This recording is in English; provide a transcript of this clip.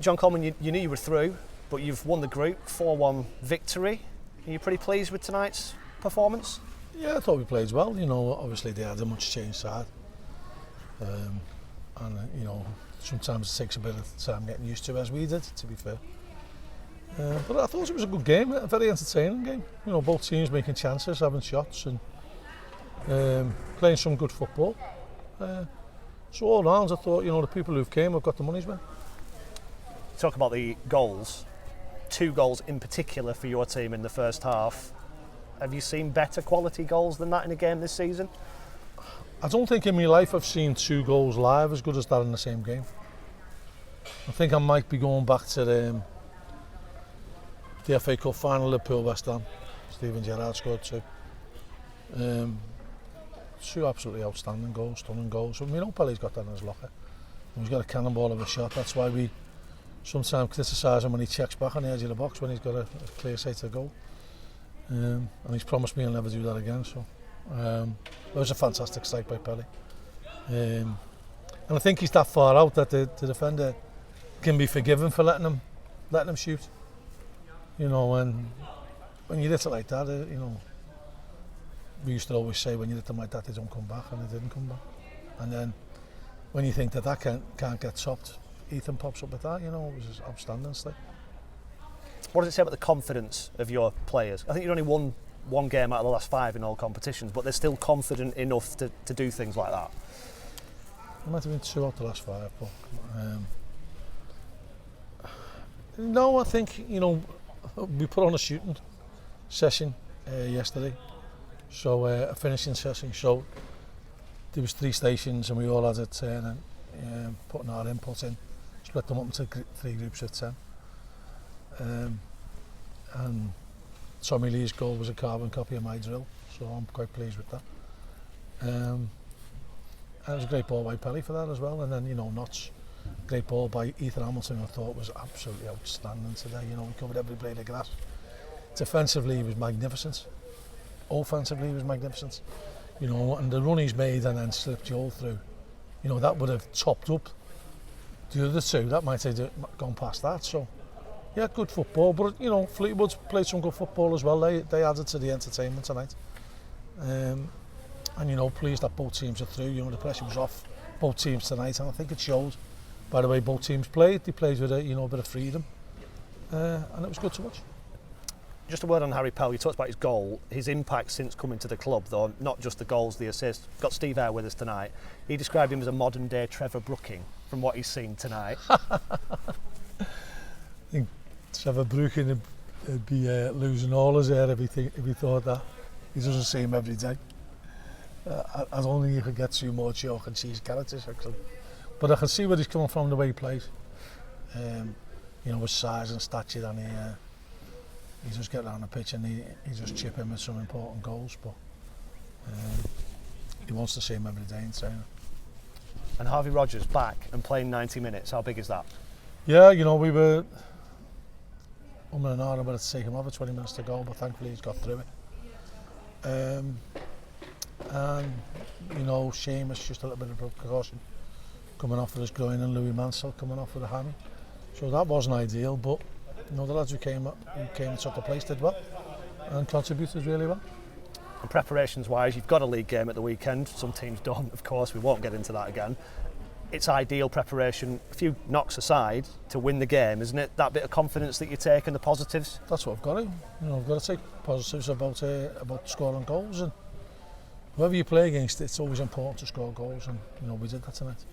John Coleman, you knew you were through, but you've won the group, 4-1 victory. Are you pretty pleased with tonight's performance? Yeah, I thought we played well. You know, obviously they had a much changed side. You know, sometimes it takes a bit of time getting used to it, as we did, to be fair. But I thought it was a good game, a very entertaining game. You know, both teams making chances, having shots and playing some good football. So all round, I thought, you know, the people who've came have got the money's worth. Talk about the goals. 2 goals in particular for your team in the first half. Have you seen better quality goals than that in a game this season? I don't think in my life I've seen 2 goals live as good as that in the same game. I think I might be going back to the FA Cup final, Liverpool-West Ham. Steven Gerrard scored 2. 2 absolutely outstanding goals, stunning goals. I mean, Pelle's got that in his locker. He's got a cannonball of a shot. That's why we sometimes criticise him when he checks back on the edge of the box when he's got a clear sight to goal. And he's promised me he'll never do that again. So it was a fantastic strike by Pelle. And I think he's that far out that the defender can be forgiven for letting him shoot. You know, and when you hit it like that, you know, we used to always say when you hit them like that, they don't come back, and they didn't come back. And then when you think that can't get topped, Ethan pops up with that. You know, it was an outstanding strike. What does it say about the confidence of your players? I think you've only won 1 game out of the last 5 in all competitions, but they're still confident enough to do things like that. It might have been 2 out of the last 5, but no, I think, you know, we put on a shooting session yesterday, so a finishing session. So there was 3 stations, and we all had a turn and putting our input in, split them up into 3 groups of 10. And Tommy Lee's goal was a carbon copy of my drill, so I'm quite pleased with that. And it was a great ball by Pelle for that as well, and then, you know, Notch, great ball by Ethan Hamilton, I thought was absolutely outstanding today. You know, he covered every blade of grass. Defensively, he was magnificent. Offensively, he was magnificent. You know, and the run he's made and then slipped Joel through, you know, that would have topped up the other 2. That might have gone past that. So, yeah, good football. But, you know, Fleetwood played some good football as well. They added to the entertainment tonight. And, you know, pleased that both teams are through. You know, the pressure was off both teams tonight, and I think it showed by the way both teams played. They played with a bit of freedom, and it was good to watch. Just a word on Harry Pell. You talked about his goal, his impact since coming to the club, though, not just the goals, the assists. Got Steve Eyre with us tonight. He described him as a modern-day Trevor Brooking from what he's seen tonight. I think Trevor Brooking would be losing all his hair if he thought that. He doesn't see him every day. I don't think you could get too more chalk and cheese characters, actually. But I can see where he's coming from, the way he plays. You know, with size and stature, and he just get around the pitch and he just chip in with some important goals. But he wants to see him every day in training. And Harvey Rogers back and playing 90 minutes. How big is that? Yeah, you know, we were an hour about to take him over, 20 minutes to go, but thankfully he's got through it. And you know, Seamus just a little bit of precaution coming off with his groin, and Louis Mansell coming off with a hammy. So that wasn't ideal, but you know, the lads who came and took the place did well and contributed really well. And preparations wise, you've got a league game at the weekend. Some teams don't, of course. We won't get into that again. It's ideal preparation, a few knocks aside, to win the game, isn't it? That bit of confidence that you take and the positives. That's what I've got to. You know, I've got to take positives about scoring goals, and whoever you play against, it's always important to score goals, and you know, we did that tonight.